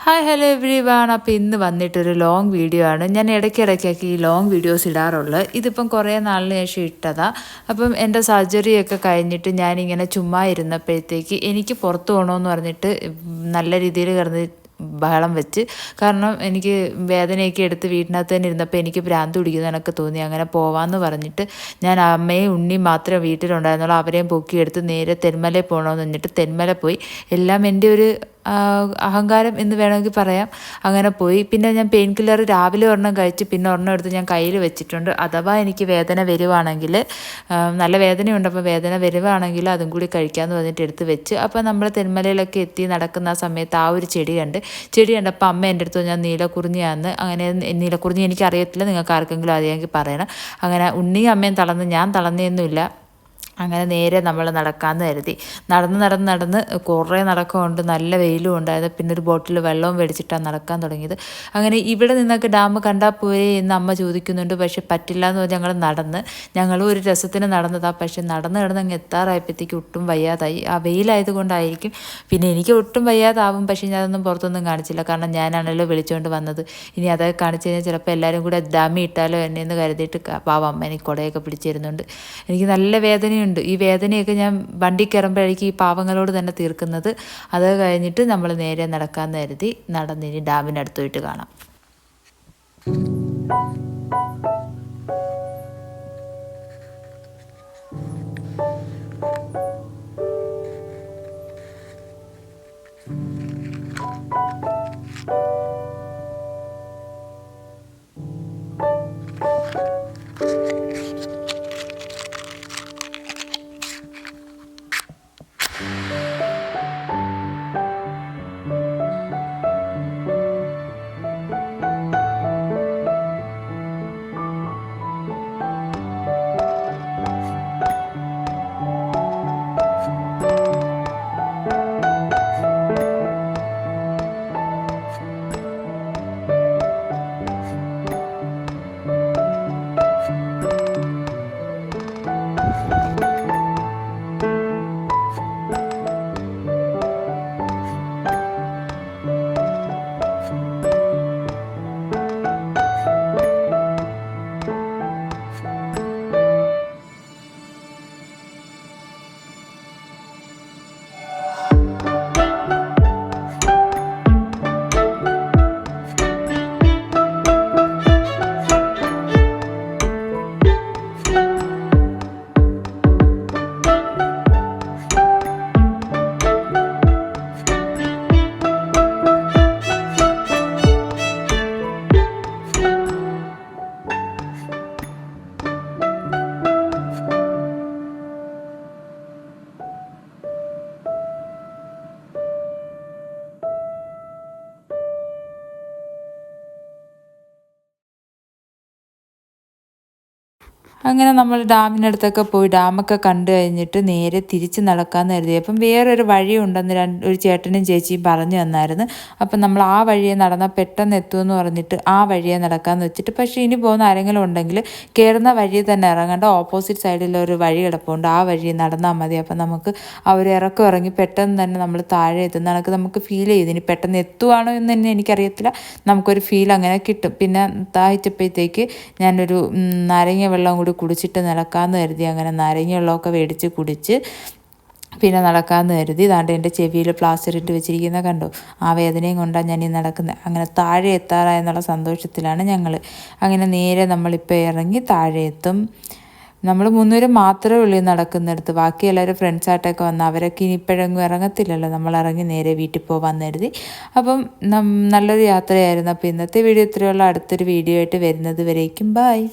Hi hello every one. അപ്പോൾ ഇന്ന് വന്നിട്ടൊരു long video ആണ്. ഞാൻ ഇടയ്ക്കിടയ്ക്കൊക്കെ ഈ ലോങ് വീഡിയോസ് ഇടാറുള്ളത്. ഇതിപ്പം കുറേ നാളിന് ശേഷം ഇട്ടതാണ്. അപ്പം എൻ്റെ സർജറിയൊക്കെ കഴിഞ്ഞിട്ട് ഞാനിങ്ങനെ ചുമ്മാ ഇരുന്നപ്പോഴത്തേക്ക് എനിക്ക് പുറത്ത് പോകണമെന്ന് പറഞ്ഞിട്ട് നല്ല രീതിയിൽ കിടന്ന് ബഹളം വെച്ച്. കാരണം എനിക്ക് വേദനയൊക്കെ എടുത്ത് വീട്ടിനകത്ത് തന്നെ ഇരുന്നപ്പോൾ എനിക്ക് ഭ്രാന്ത് പിടിക്കുന്നതിനൊക്കെ തോന്നി. അങ്ങനെ പോവാമെന്ന് പറഞ്ഞിട്ട് ഞാൻ അമ്മയും ഉണ്ണിയും മാത്രമേ വീട്ടിലുണ്ടായിരുന്നുള്ളൂ. അവരെയും പൊക്കിയെടുത്ത് നേരെ തെന്മലയിൽ പോകണമെന്ന് പറഞ്ഞിട്ട് തെന്മല പോയി. എല്ലാം എൻ്റെ ഒരു അഹങ്കാരം എന്ന് വേണമെങ്കിൽ പറയാം. അങ്ങനെ പോയി. പിന്നെ ഞാൻ പെയിൻ കില്ലർ രാവിലെ ഒരെണ്ണം കഴിച്ച് പിന്നെ ഒരെണ്ണം എടുത്ത് ഞാൻ കയ്യിൽ വെച്ചിട്ടുണ്ട്. അഥവാ എനിക്ക് വേദന വരുവാണെങ്കിൽ, നല്ല വേദനയുണ്ട്, അപ്പോൾ വേദന വരുവാണെങ്കിൽ അതും കൂടി കഴിക്കാമെന്ന് പറഞ്ഞിട്ട് എടുത്ത് വെച്ച്. അപ്പോൾ നമ്മൾ തെന്മലയിലൊക്കെ എത്തി നടക്കുന്ന ആ സമയത്ത് ആ ഒരു ചെടി കണ്ടപ്പോൾ അമ്മ എൻ്റെ അടുത്ത് ഞാൻ നീലക്കുറിഞ്ഞിയാന്ന്. അങ്ങനെ നീലക്കുറിഞ്ഞി എനിക്കറിയത്തില്ല, നിങ്ങൾക്ക് ആർക്കെങ്കിലും അറിയാമെങ്കിൽ പറയണം. അങ്ങനെ ഉണ്ണിയും അമ്മയും തളർന്ന്, ഞാൻ തളർന്നൊന്നുമില്ല. അങ്ങനെ നേരെ നമ്മൾ നടക്കാമെന്ന് കരുതി. നടന്ന് കുറേ നടക്കമുണ്ട്, നല്ല വെയിലും ഉണ്ടായത്. പിന്നെ ഒരു ബോട്ടിൽ വെള്ളവും മേടിച്ചിട്ടാണ് നടക്കാൻ തുടങ്ങിയത്. അങ്ങനെ ഇവിടെ നിന്നൊക്കെ ഡാം കണ്ടാൽ പോയി എന്ന് അമ്മ ചോദിക്കുന്നുണ്ട്. പക്ഷെ പറ്റില്ല എന്ന് പറഞ്ഞ് ഞങ്ങൾ ഒരു രസത്തിന് നടന്നതാണ്. പക്ഷെ നടന്ന് അങ്ങ് എത്താറായപ്പോഴത്തേക്ക് ഒട്ടും വയ്യാതായി. ആ വെയിലായതുകൊണ്ടായിരിക്കും. പിന്നെ എനിക്ക് ഒട്ടും വയ്യാതാവും. പക്ഷേ ഞാനതൊന്നും പുറത്തൊന്നും കാണിച്ചില്ല. കാരണം ഞാനാണല്ലോ വിളിച്ചുകൊണ്ട് വന്നത്. ഇനി അതൊക്കെ കാണിച്ചു കഴിഞ്ഞാൽ ചിലപ്പോൾ എല്ലാവരും കൂടെ ഡാമി ഇട്ടാലോ എന്നെ എന്ന് കരുതിയിട്ട് പാവം അമ്മ എനിക്ക് കുടയൊക്കെ പിടിച്ചിരുന്നുണ്ട്. എനിക്ക് നല്ല വേദനയുണ്ട്. ഈ വേദനയൊക്കെ ഞാൻ വണ്ടി കയറുമ്പോഴേക്കും ഈ പാവങ്ങളോട് തന്നെ തീർക്കുന്നത്. അത് കഴിഞ്ഞിട്ട് നമ്മൾ നേരെ നടക്കാമെന്ന് കരുതി നടന്നിനി ഡാമിനടുത്ത് പോയിട്ട് കാണാം. അങ്ങനെ നമ്മൾ ഡാമിനടുത്തൊക്കെ പോയി ഡാമൊക്കെ കണ്ടു കഴിഞ്ഞിട്ട് നേരെ തിരിച്ച് നടക്കാമെന്ന് കരുതി. അപ്പം വേറൊരു വഴിയുണ്ടെന്ന് ഒരു ചേട്ടനും ചേച്ചിയും പറഞ്ഞു തന്നായിരുന്നു. അപ്പം നമ്മൾ ആ വഴിയെ നടന്നാൽ പെട്ടെന്ന് എത്തുമെന്ന് പറഞ്ഞിട്ട് ആ വഴിയെ നടക്കാമെന്ന് വെച്ചിട്ട്. പക്ഷേ ഇനി പോകുന്ന ആരെങ്കിലും ഉണ്ടെങ്കിൽ കയറുന്ന വഴി തന്നെ ഇറങ്ങേണ്ട, ഓപ്പോസിറ്റ് സൈഡിലൊരു വഴി കിടപ്പുണ്ട്, ആ വഴി നടന്നാൽ മതി. അപ്പം നമുക്ക് ഇറങ്ങി പെട്ടെന്ന് തന്നെ നമ്മൾ താഴെ എത്തുന്ന കണക്ക് നമുക്ക് ഫീൽ ചെയ്തു. ഇനി പെട്ടെന്ന് എത്തുവാണോ എന്ന് തന്നെ എനിക്കറിയത്തില്ല, നമുക്കൊരു ഫീൽ അങ്ങനെ കിട്ടും. പിന്നെ ദാഹിച്ചപ്പോഴത്തേക്ക് ഞാനൊരു നാരങ്ങ വെള്ളം കൂടി കുടിച്ചിട്ട് നടക്കാമെന്ന് കരുതി. അങ്ങനെ നാരങ്ങ വെള്ളമൊക്കെ മേടിച്ച് കുടിച്ച് പിന്നെ നടക്കാമെന്ന് കരുതി. ദാണ്ട് എൻ്റെ ചെവിയിൽ പ്ലാസ്റ്റർ ഇട്ട് വെച്ചിരിക്കുന്ന കണ്ടോ, ആ വേദനയും കൊണ്ടാണ് ഞാൻ ഈ നടക്കുന്നത്. അങ്ങനെ താഴെ എത്താറായെന്നുള്ള സന്തോഷത്തിലാണ് ഞങ്ങൾ. അങ്ങനെ നേരെ നമ്മളിപ്പോൾ ഇറങ്ങി താഴെ എത്തും. നമ്മൾ 3 മാത്രമേ ഉള്ളൂ നടക്കുന്നിടത്ത്. ബാക്കി എല്ലാവരും ഫ്രണ്ട്സായിട്ടൊക്കെ വന്ന് അവരൊക്കെ ഇനി ഇപ്പോഴെങ്ങും ഇറങ്ങത്തില്ലല്ലോ. നമ്മൾ ഇറങ്ങി നേരെ വീട്ടിൽ പോകാൻ കരുതി. അപ്പം നല്ലൊരു യാത്രയായിരുന്നു. അപ്പോൾ ഇന്നത്തെ വീഡിയോ ഇത്രയുള്ള. അടുത്തൊരു വീഡിയോ ആയിട്ട് വരുന്നത് വരേക്കും ബായ്.